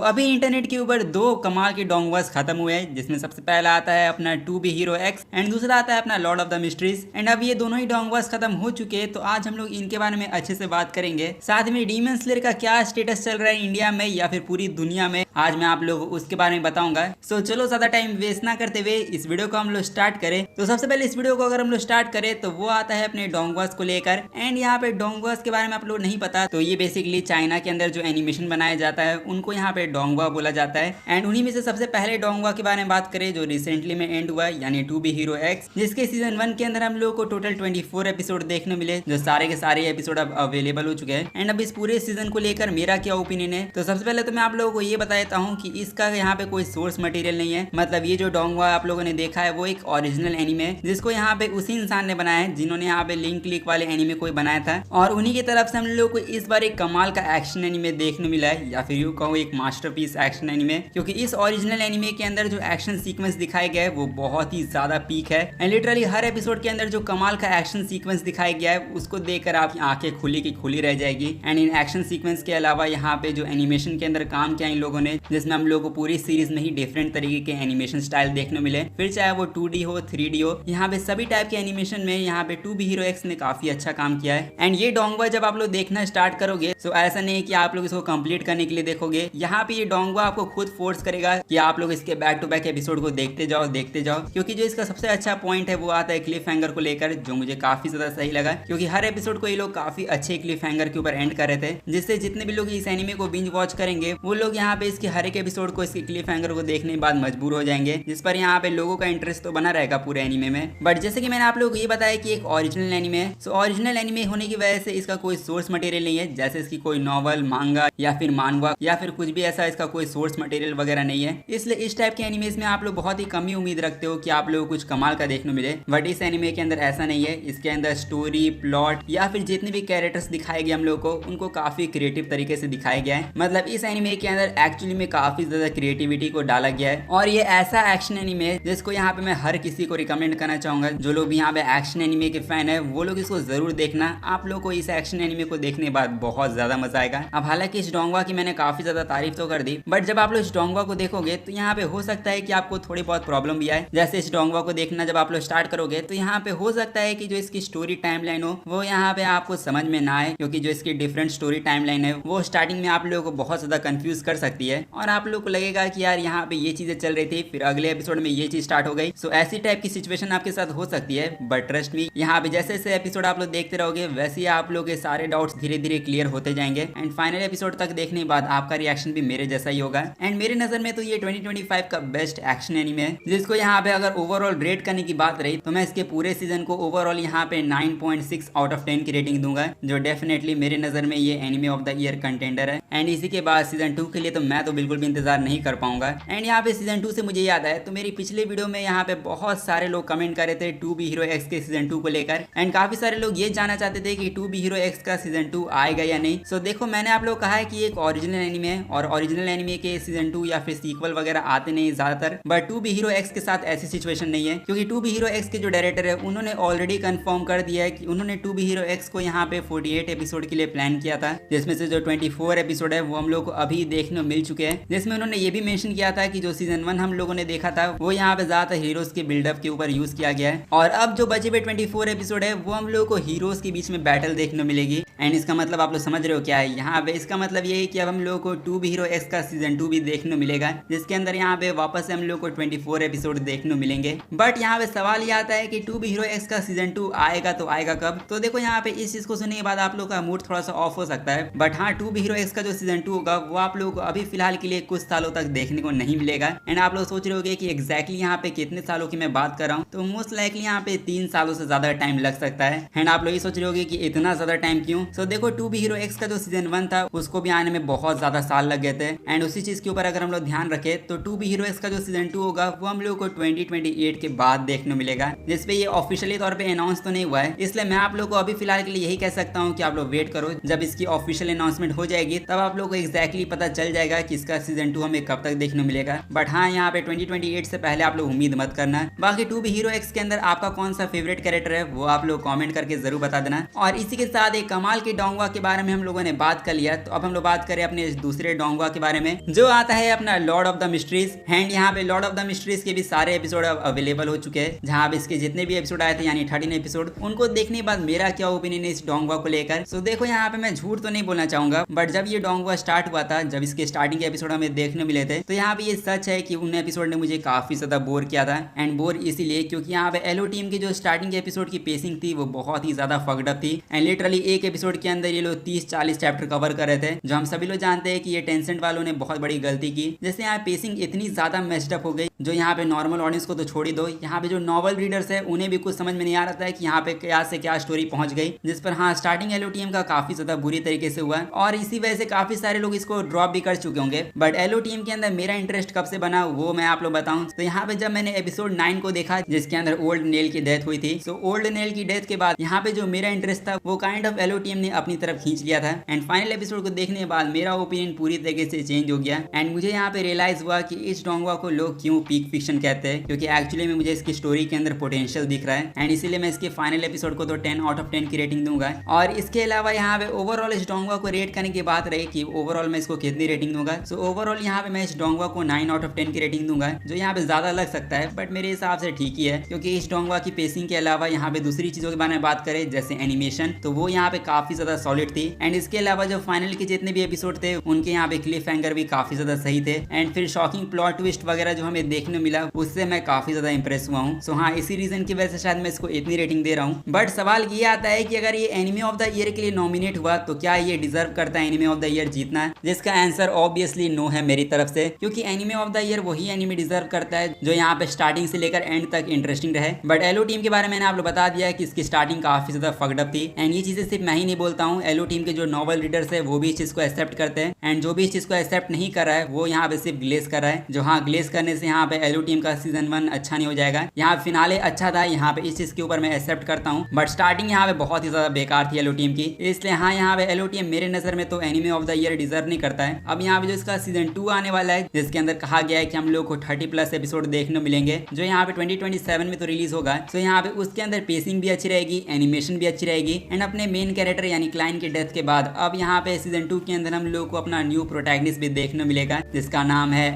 अभी इंटरनेट के ऊपर दो कमाल के डोंगवास खत्म हुए हैं, जिसमें सबसे पहला आता है अपना to be hero X and दूसरा आता है अपना lord of the mysteries. And अब ये दोनों ही डोंगवास खत्म हो चुके हैं, तो आज हम लोग इनके बारे में अच्छे से बात करेंगे। साथ में डीमन स्लेयर का क्या स्टेटस चल रहा है इंडिया में या फिर पूरी दुनिया में, आज मैं आप लोग उसके बारे में बताऊंगा। चलो ज्यादा टाइम वेस्ट ना करते हुए इस वीडियो को हम लोग स्टार्ट करें। तो सबसे पहले इस वीडियो को अगर हम लोग स्टार्ट करें तो वो आता है अपने डोंगवास को लेकर। एंड यहाँ पे डोंगवास के बारे में आप लोग नहीं पता तो ये बेसिकली चाइना के अंदर जो एनिमेशन बनाया जाता है उनको यहाँ पे डोंगवा बोला जाता है। एंड उन्हीं में से सबसे पहले डोंगवा के बारे में बात करें जो रिसेंटली में एंड हुआ, यानी टू बी हीरो एक्स, जिसके सीजन 1 के अंदर हम लोग को टोटल 24 एपिसोड देखने मिले, जो सारे के सारे एपिसोड अब अवेलेबल हो चुके हैं। एंड अब इस पूरे सीजन को लेकर मेरा क्या ओपिनियन है, तो सबसे पहले तो मैं आप लोगों को ये बता देता हूँ कि इसका यहाँ पे कोई सोर्स मटेरियल नहीं है। मतलब ये जो डोंगवा आप लोगों ने देखा है वो एक ओरिजिनल एनिमे है, जिसको यहाँ पे उसी इंसान ने बनाया है जिन्होंने यहाँ पे लिंक क्लिक वाले एनिमे को बनाया था। और उन्हीं की तरफ से हम लोग को इस बार एक कमाल का एक्शन एनिमे देखने मिला है, या फिर यूँ कहूँ एक मास्टरपीस एक्शन एनिमे, क्योंकि इस ओरिजिनल एनिमे के अंदर जो एक्शन सीक्वेंस दिखाया गया है वो बहुत ही ज्यादा पीक है। एंड लिटरली हर एपिसोड के अंदर जो कमाल का एक्शन सीक्वेंस दिखाया गया है उसको देखकर आपकी आंखें खुली की खुली रह जाएगी। एंड इन एक्शन सीक्वेंस के अलावा यहाँ पे जो एनिमेशन के अंदर काम किया इन लोगों ने, जिसमें हम लोग को पूरी सीरीज में ही डिफरेंट तरीके के एनिमेशन स्टाइल देखने मिले, फिर चाहे वो 2D हो 3D हो, यहाँ पे सभी टाइप के एनिमेशन में यहाँ पे टू बी हीरो एक्स ने काफी अच्छा काम किया है। एंड ये डोंगवा जब आप लोग देखना स्टार्ट करोगे तो ऐसा नहीं है कि आप लोग इसको कंप्लीट करने के लिए देखोगे, यहाँ पे ये डोंगवा आपको खुद फोर्स करेगा कि आप लोग इसके बैक टू बैक एपिसोड को देखते जाओ। क्योंकि जो इसका सबसे अच्छा पॉइंट है वो आता है क्लिफ हैंगर को लेकर, जो मुझे काफी ज्यादा सही लगा, क्योंकि हर एपिसोड को ये लोग काफी अच्छे क्लिफ हैंगर के ऊपर एंड कर रहे थे, जिससे जितने भी लोग इस एनिमे को बिंज वॉच करेंगे वो लोग यहाँ पे इसके हर एक एपिसोड को इसके क्लिफ हैंगर को देखने के बाद मजबूर हो जाएंगे, जिस पर यहाँ पे लोगों का इंटरेस्ट तो बना रहेगा पूरे एनिमे में। बट जैसे कि मैंने आप लोगों को ये बताया कि एक ओरिजिनल एनिमे है, सो ओरिजिनल एनिमे होने की वजह से इसका कोई सोर्स मटेरियल नहीं है, जैसे इसकी कोई नॉवल, मांगा या फिर मानवा या फिर कुछ भी ऐसा इसका कोई सोर्स मटेरियल वगैरह नहीं है। इसलिए इस टाइप के एनिमेज में आप लोग बहुत ही कम ही उम्मीद रखते हो कि आप लोगों को कुछ कमाल का देखने मिले। बट इस एनिमे के अंदर ऐसा नहीं है। इसके अंदर स्टोरी, प्लॉट या फिर जितने भी कैरेक्टर्स दिखाए गए हम लोग को, उनको काफी क्रिएटिव तरीके से दिखाया गया है। मतलब इस एनिमे के अंदर एक्चुअली में काफी ज्यादा क्रिएटिविटी को डाला गया है, और ये ऐसा एक्शन एनिमे है जिसको यहाँ पे मैं हर किसी को रिकमेंड करना चाहूंगा। जो लोग भी यहाँ पे एक्शन एनिमे के फैन है वो लोग इसको जरूर देखना। आप लोग को इस एक्शन एनिमे को देखने के बाद बहुत ज्यादा मजा आएगा। अब हालांकि इस डोंगवा की मैंने काफी ज्यादा तारीफ तो कर दी, बट जब आप लोग इस डोंगवा को देखोगे तो यहाँ पे हो सकता है कि आपको थोड़ी बहुत प्रॉब्लम भी आए। जैसे इस डोंगवा को देखना जब आप लोग स्टार्ट करोगे तो यहाँ पे हो सकता है कि जो इसकी स्टोरी टाइमलाइन हो वो यहाँ पे आपको समझ में ना आए, क्योंकि जो इसकी डिफरेंट स्टोरी टाइमलाइन है वो स्टार्टिंग में आप लोगों को बहुत ज्यादा कंफ्यूज कर सकती है, और आप लोग को लगेगा कि यार यहाँ पे ये चीजें चल रही थी, फिर अगले एपिसोड में ये चीज स्टार्ट हो गई। सो ऐसी टाइप की सिचुएशन आपके साथ हो सकती है। बट ट्रस्ट मी, यहाँ पे जैसे जैसे एपिसोड आप लोग देखते रहोगे वैसे ही आप लोग के सारे डाउट्स धीरे धीरे क्लियर होते जाएंगे। एंड फाइनल एपिसोड तक देखने के बाद आपका रिएक्शन भी मेरे जैसा ही होगा। एंड मेरे नजर में तो ये 2025 का बेस्ट एक्शन एनिमे है, जिसको यहाँ पे अगर ओवरऑल रेट करने की बात रही तो मैं इसके पूरे सीजन को ओवरऑल यहाँ पे 9.6 आउट ऑफ 10 की रेटिंग दूंगा, जो डेफिनेटली मेरे नजर में ये anime of the year contender है। एंड इसी के बाद सीजन 2 के लिए तो मैं तो बिल्कुल भी इंतजार नहीं कर पाऊंगा। एंड यहाँ पे सीजन 2 से मुझे याद है तो मेरी पिछले वीडियो में यहाँ पे बहुत सारे लोग कमेंट कर रहे थे टू बी हीरो एक्स के सीजन 2 को लेकर, एंड काफी सारे लोग ये जानना चाहते थे कि टू बी हीरो एक्स का सीजन 2 आएगा या नहीं। सो देखो, मैंने आप लोग कहा है कि एक ओरिजिनल एनिमे है, और ओरिजिनल एनिमे के सीजन 2 या फिर सीक्वल वगैरह आते नहीं ज्यादातर, but to be hero X के साथ ऐसी सिचुएशन नहीं है, क्योंकि टू बी हीरो एक्स के जो डायरेक्टर है उन्होंने ऑलरेडी कंफर्म कर दिया है कि उन्होंने टू बी हीरो एक्स को यहाँ पे 48 एपिसोड के लिए प्लान किया था, जिसमें से जो 24 एपिसोड है वो हम लोग को अभी देखने मिल चुके हैं, जिसमें उन्होंने ये भी मेंशन किया था कि जो सीजन 1 हम लोगों ने देखा था वो यहाँ पे ज्यादातर हीरोज के बिल्डअप के ऊपर यूज किया गया है, और अब जो बचे हुए 24 एपिसोड है वो हम लोग को हीरोज के बीच में बैटल देखने मिलेगी। एंड इसका मतलब आप लोग समझ रहे हो क्या है यहाँ पे, इसका मतलब ये है कि अब हम लोग को टू बी हीरो एक्स का सीजन 2 भी देखने मिलेगा, जिसके अंदर यहाँ पे वापस से हम लोग को 24 एपिसोड देखने मिलेंगे। बट यहाँ पे सवाल ये आता है कि टू बी हीरो एक्स का सीजन 2 आएगा तो आएगा कब। तो देखो, यहाँ पे इस चीज को सुनने के बाद आप लोग का मूड थोड़ा सा ऑफ हो सकता है, बट हाँ, टू बी हीरो एक्स का जो सीजन 2 होगा वो आप लोग को अभी फिलहाल के लिए कुछ सालों तक देखने को नहीं मिलेगा। एंड आप लोग सोच रहे होगे कि एग्जैक्टली यहाँ पे कितने सालों की मैं बात कर रहा हूँ, तो मोस्ट लाइकली यहाँ पे 3 सालों से ज्यादा टाइम लग सकता है। एंड आप लोग ये सोच रहे होगे कि इतना ज्यादा टाइम क्यों। सो देखो, टू बी हीरो एक्स का जो सीजन 1 था उसको भी आने में बहुत ज्यादा साल लग गए थे, एंड उसी चीज के ऊपर अगर हम लोग ध्यान रखें तो टू बी हीरो एक्स का जो सीजन 2 होगा वो हम लोग को 2028 के बाद देखने मिलेगा, जिसपे ये ऑफिशियली तौर पे अनाउंस तो नहीं हुआ है। इसलिए मैं आप लोग को अभी फिलहाल के लिए यही कह सकता हूँ कि आप लोग वेट करो, जब इसकी ऑफिशियल अनाउंसमेंट हो जाएगी तब आप लोग को एग्जैक्टली पता चल जाएगा कि इसका सीजन 2 हमें कब तक देखने को मिलेगा, बट हाँ यहाँ पे 2028 से पहले आप लोग उम्मीद मत करना। बाकी टू बी हीरो एक्स के अंदर आपका कौन सा फेवरेट कैरेक्टर है वो आप लोग कमेंट करके जरूर बता देना। और इसी के साथ एक कमाल की डोंगवा के बारे में हम लोगों ने बात कर लिया, तो अब हम लोग बात करें अपने दूसरे डोंगवा के बारे में जो आता है अपना lord of the mysteries. And यहाँ पे लॉर्ड ऑफ द मिस्ट्रीज के भी सारे एपिसोड अब अवेलेबल हो चुके हैं, जहाँ पे इसके जितने भी एपिसोड आए थे यानी 13 एपिसोड, उनको देखने के बाद मेरा क्या ओपिनियन है इस डोंगवा को लेकर। सो देखो यहाँ पे मैं झूठ तो नहीं बोलना चाहूंगा, बट जब ये डोंगवा स्टार्ट हुआ था, जब इसके स्टार्टिंग के एपिसोड हमें देखने मिले थे, तो यहाँ पे ये सच है कि उन एपिसोड ने मुझे काफी ज्यादा बोर किया था। एंड बोर इसीलिए क्योंकि यहाँ पे एलो टीम की जो स्टार्टिंग के एपिसोड की पेसिंग थी वो बहुत ही ज्यादा फक्ड अप थी। एंड लिटरली एक एपिसोड के अंदर ये लोग 30-40 चैप्टर कवर कर रहे थे, जो हम सभी लोग जानते हैं कि ये टेंसेंट वालों ने बहुत बड़ी गलती की। जैसे यहाँ पेसिंग इतनी ज्यादा मेस्ड अप हो गई, जो यहाँ पे नॉर्मल ऑडियंस को तो छोड़ ही दो, यहाँ पे जो नॉवल रीडर्स है उन्हें भी कुछ समझ में नहीं आ रहा था कि यहाँ पे क्या से क्या स्टोरी पहुंच गई, जिस पर हाँ स्टार्टिंग एलो टीम का काफी ज्यादा बुरी तरीके से हुआ और इसी वजह से काफी सारे लोग इसको ड्रॉप भी कर चुके होंगे। बट एलो टीम के अंदर मेरा इंटरेस्ट कब से बना वो मैं आप लोग बताऊं, तो यहाँ पे जब मैंने एपिसोड 9 को देखा जिसके अंदर ओल्ड नेल की डेथ हुई थी, सो ओल्ड नेल की डेथ के बाद यहाँ पे जो मेरा इंटरेस्ट था वो काइंड ऑफ एलो टीम ने अपनी तरफ खींच लिया था। एंड फाइनल एपिसोड को देखने के बाद मेरा ओपिनियन पूरी तरीके से चेंज हो गया। एंड मुझे यहाँ पे रियलाइज हुआ कि इस डोंगवा को लोग क्यों पीक फिक्शन कहते हैं, क्योंकि एक्चुअली में मुझे इसकी स्टोरी के अंदर पोटेंशियल दिख रहा है। एंड इसीलिए मैं इसके फाइनल एपिसोड को तो 10 आउट ऑफ 10 की रेटिंग दूंगा। और इसके अलावा यहाँ पे ओवरऑल इस डोंगवा को रेट करने की बात रही कि ओवरऑल मैं इसको कितनी रेटिंग दूंगा, सो ओवरऑल यहाँ पे मैं इस डोंगवा को 9 आउट ऑफ 10 की रेटिंग दूंगा, जो यहाँ पे ज्यादा लग सकता है बट मेरे हिसाब से ठीक ही है, क्योंकि इस डोंगवा की पेसिंग के अलावा यहाँ पे दूसरी चीजों के बारे में बात करें जैसे एनिमेशन, तो वो यहाँ पे काफी ज्यादा सॉलिड थी। एंड इसके अलावा जो फाइनल के जितने भी एपिसोड थे उनके यहाँ पे क्लिफ हैंगर भी काफी ज्यादा सही थे। एंड फिर शॉकिंग प्लॉट ट्विस्ट वगैरह जो हमें देखने मिला उससे मैं काफी ज्यादा इंप्रेस हुआ हूँ। सो हाँ इसी रीजन की वजह से शायद मैं इसको इतनी रेटिंग दे रहा हूँ। बट सवाल ये आता है कि अगर ये एनिमे ऑफ द ईयर के लिए नॉमिनेट हुआ तो क्या ये डिजर्व करता है एनिमे ऑफ द ईयर जीतना, जिसका आंसर ऑब्वियसली नो है मेरी तरफ से, क्योंकि एनिमे ऑफ द ईयर वही एनिमे डिजर्व करता है जो यहाँ पे स्टार्टिंग से लेकर एंड तक इंटरेस्टिंग रहे। बट एलो टीम के बारे में मैंने आप लोग बता दिया कि इसकी स्टार्टिंग काफी ज्यादा फक्ड अप थी। एंड ये चीजें सिर्फ मैं ही नहीं बोलता हूँ, एलो टीम के जो नॉवल रीडर्स है वो भी इस चीज को एक्सेप्ट करते हैं। एंड जो भी इस चीज को एक्सेप्ट नहीं कर रहा है वो यहाँ पे सिर्फ ग्लेस कर रहा है, जो हाँ ग्लेस करने से यहाँ पे एलो टीम का सीजन 1 अच्छा नहीं हो जाएगा। यहाँ फिनाले अच्छा था, यहाँ पे इस चीज के ऊपर मैं एक्सेप्ट करता हूँ, बट स्टार्टिंग यहाँ पे बहुत ही ज्यादा बेकार थी एलो टीम की, इसलिए हाँ यहाँ पे एलो टीम मेरे नजर में तो anime of the year deserve नहीं करता है। अब यहाँ पे जो इसका सीजन 2 आने वाला है जिसके अंदर कहा गया है कि हम लोग को 30+ एपिसोड देखने मिलेंगे, जो यहाँ पे 2027 में तो रिलीज होगा। सो यहाँ पे उसके अंदर पेसिंग भी अच्छी रहेगी, एनिमेशन भी अच्छी रहेगी। एंड अपने मेन कैरेक्टर यानी क्लाइन के डेथ के बाद अब यहाँ पे सीजन 2 के अंदर हम लोग को अपना न्यू प्रोटैगनिस्ट भी देखने मिलेगा जिसका नाम है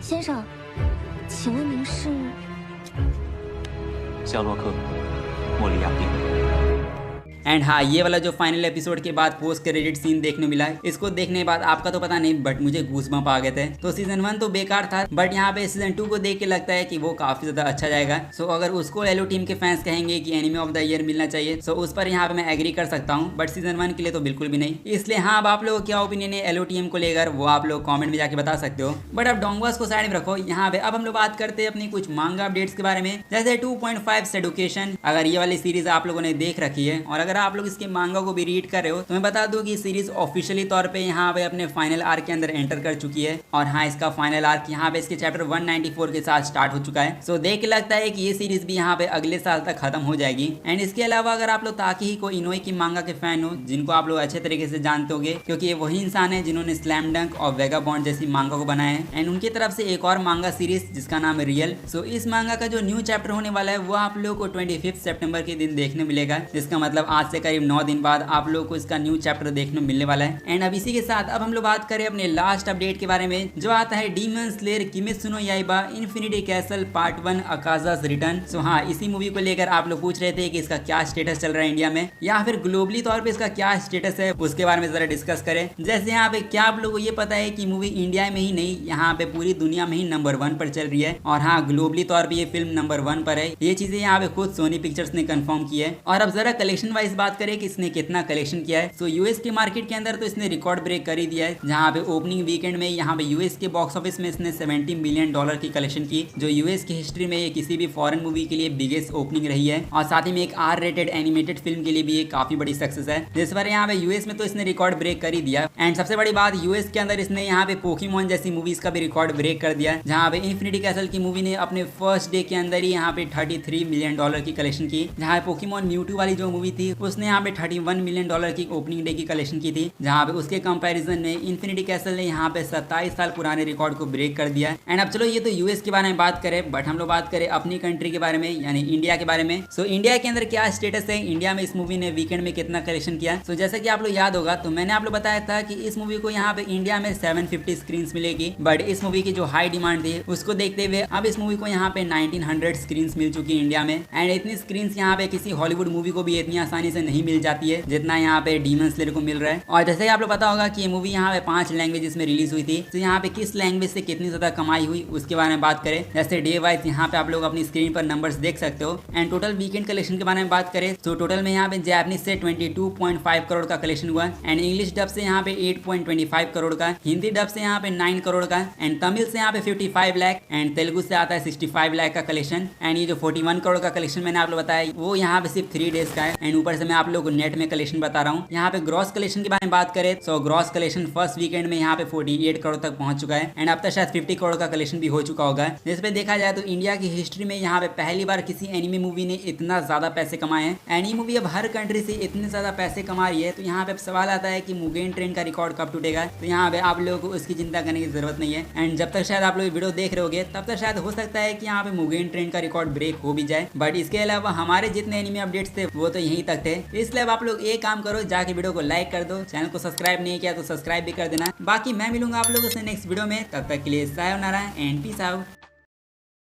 先生，请问您是？夏洛克，莫里亚蒂。 एंड हाँ ये वाला जो फाइनल एपिसोड के बाद पोस्ट क्रेडिट सीन देखने मिला है, इसको देखने के बाद आपका तो पता नहीं बट मुझे गूज़बम्प आ गए थे। तो सीजन 1 तो बेकार था, बट यहाँ पे सीजन 2 को देख के लगता है कि वो काफी ज्यादा अच्छा जाएगा। सो अगर उसको एलो टीम के फैंस कहेंगे कि एनिमे ऑफ द ईयर मिलना चाहिए, सो उस पर यहाँ पे मैं एग्री कर सकता हूँ, बट सीजन 1 के लिए तो बिल्कुल भी नहीं। इसलिए हाँ अब आप लोग क्या ओपिनियन है एलो टीम को लेकर वो आप लोग कॉमेंट में जाके बता सकते हो। बट अब डोंगवास को साइड में रखो, यहाँ पे अब हम लोग बात करते हैं अपनी कुछ मांगा अपडेट्स के बारे में, जैसे 2.5 एडुकेशन। अगर ये वाली सीरीज आप लोगों ने देख रखी है और अगर आप लोग इसके मांगा को भी रीड कर रहे हो तो मैं बता दूं कि सीरीज ऑफिशियली तौर पे यहाँ पे अपने फाइनल आर्क के अंदर एंटर कर चुकी है। और हाँ इसका फाइनल आर्क यहाँ पे इसके चैप्टर 194 के साथ स्टार्ट हो चुका है। सो देख के लगता है कि ये सीरीज भी यहाँ पे अगले साल तक खत्म हो जाएगी। एंड इसके अलावा अगर आप लोग ताकीहिको इनोई की मांगा के फैन हो, जिनको आप लोग अच्छे तरीके से जानते होंगे क्योंकि ये वही इंसान है जिन्होंने स्लैम डंक और वेगाबॉन्ड जैसी मांगा को बनाया है। एंड उनकी तरफ से एक और मांगा सीरीज जिसका नाम है रियल। सो इस मांगा का जो न्यू चैप्टर होने वाला है वो आप लोग को 25 सितंबर के दिन देखने मिलेगा, जिसका मतलब आज से करीब 9 दिन बाद आप लोग को इसका न्यू चैप्टर देखने मिलने वाला है। एंड अब इसी के साथ अब हम लोग बात करें अपने लास्ट अपडेट के बारे में, जो आता है Demon Slayer Kimetsu no Yaiba Infinity Castle part 1 Akaza's return. So हाँ इसी मूवी को लेकर आप लोग पूछ रहे थे कि इसका क्या स्टेटस चल रहा है इंडिया में या फिर ग्लोबली तौर पे इसका क्या स्टेटस है, उसके बारे में जरा डिस्कस करें। जैसे यहाँ पे क्या आप लोगों को ये पता है कि मूवी इंडिया में ही नहीं यहाँ पे पूरी दुनिया में ही नंबर 1 पर चल रही है, और हाँ ग्लोबली तौर पे ये फिल्म नंबर 1 पर है। ये चीजें यहाँ पे खुद सोनी पिक्चर्स ने कंफर्म की है। और अब जरा कलेक्शन वाइज बात करें कि इसने कितना कलेक्शन किया है। सो यूएस के मार्केट के अंदर तो इसने रिकॉर्ड ब्रेक कर ही दिया है, जहाँ पे ओपनिंग वीकेंड में यहाँ पे यूएस के बॉक्स ऑफिस में इसने $70 मिलियन की कलेक्शन की, जो यूएस की हिस्ट्री में ये किसी भी फॉरेन मूवी के लिए बिगेस्ट ओपनिंग रही है। और साथ ही में एक R रेटेड एनिमेटेड फिल्म के लिए भी ये काफी बड़ी सक्सेस है, जिस पर यहाँ पे यूएस में तो इसने रिकॉर्ड ब्रेक कर ही दिया। एंड सबसे बड़ी बात यूएस के अंदर इसने यहाँ पे पोकेमॉन जैसी मूवीज का भी रिकॉर्ड ब्रेक कर दिया, जहाँ पे इन्फिनिटी कैसल की मूवी ने अपने फर्स्ट डे के अंदर ही यहाँ पे $33 मिलियन की कलेक्शन की, जहाँ पोकेमॉन म्यूटू वाली जो मूवी थी उसने यहाँ पे $31 मिलियन की ओपनिंग डे की कलेक्शन की थी, जहाँ पे उसके कंपैरिजन में इन्फिनिटी कैसल ने यहाँ पे 27 साल पुराने रिकॉर्ड को ब्रेक कर दिया। एंड अब चलो ये तो यूएस के बारे में बात करें, बट हम लोग बात करें अपनी कंट्री के बारे में यानी इंडिया के बारे में। सो इंडिया के अंदर क्या स्टेटस है, इंडिया में इस मूवी ने वीकेंड में कितना कलेक्शन किया। सो जैसा कि आप लोग याद होगा तो मैंने आप लोग बताया था कि इस मूवी को यहाँ पे इंडिया में 750 स्क्रीन मिलेगी, बट इस मूवी की जो हाई डिमांड थी उसको देखते हुए अब इस मूवी को यहाँ पे 1900 स्क्रीन मिल चुकी है इंडिया में। एंड इतनी स्क्रीन यहाँ पे किसी हॉलीवुड मूवी को भी इतनी आसानी से नहीं मिल जाती है जितना यहाँ पे डीमन स्लेयर को मिल रहा है। और जैसे कि आप लोग पता होगा कि ये मूवी यहाँ पे 5 लैंग्वेजेस में रिलीज हुई थी, तो यहाँ पे किस लैंग्वेज से कितनी ज्यादा कमाई हुई उसके बारे में बात करें। जैसे डे वाइज यहाँ पे आप लोग अपनी स्क्रीन पर नंबर्स देख सकते हो। एंड टोटल वीकेंड कलेक्शन के बारे में बात करें तो टोटल में यहाँ पे जैपनीज से 22.5 करोड़ का कलेक्शन हुआ। एंड इंग्लिश डब से यहाँ पे 8.25 करोड़ का, हिंदी डब से यहाँ पे 9 करोड़ का, एंड तमिल से यहाँ पे 55 लाख, एंड तेलुगु से आता है 65 लाख का कलेक्शन। एंड ये जो 41 करोड़ का कलेक्शन मैंने आप लोग बताया वो यहाँ पे सिर्फ 3 डेज का है। एंड ऊपर से मैं आप लोग को नेट में कलेक्शन बता रहा हूँ। यहाँ पे ग्रॉस कलेक्शन के बारे में बात करें तो ग्रॉस कलेक्शन फर्स्ट वीकेंड में यहाँ पे 48 करोड़ तक पहुंच चुका है। एंड अब तक शायद 50 करोड़ का कलेक्शन भी हो चुका होगा। जिसपे देखा जाए तो इंडिया की हिस्ट्री में यहाँ पे पहली बार किसी एनिमे मूवी ने इतना ज्यादा पैसे कमाए हैं। एनिमे मूवी अब हर कंट्री से इतने ज्यादा पैसे कमा रही है, तो यहाँ पे सवाल आता है कि मुगेन ट्रेन का रिकॉर्ड कब टूटेगा। तो यहाँ पे आप लोगों को उसकी चिंता करने की जरूरत नहीं है। एंड जब तक शायद आप लोग वीडियो देख रहे होगे तब तक शायद हो सकता है कि यहाँ पे मुगेन ट्रेन का रिकॉर्ड ब्रेक हो भी जाए, बट इसके अलावा हमारे जितने एनिमे अपडेट्स थे वो तो यहीं तक थे। इसलिए अब आप लोग एक काम करो, जाके वीडियो को लाइक कर दो, चैनल को सब्सक्राइब नहीं किया तो सब्सक्राइब भी कर देना। बाकी मैं मिलूंगा आप लोगों से नेक्स्ट वीडियो में, तब तक के लिए सायोनारा एंड पीस आउट।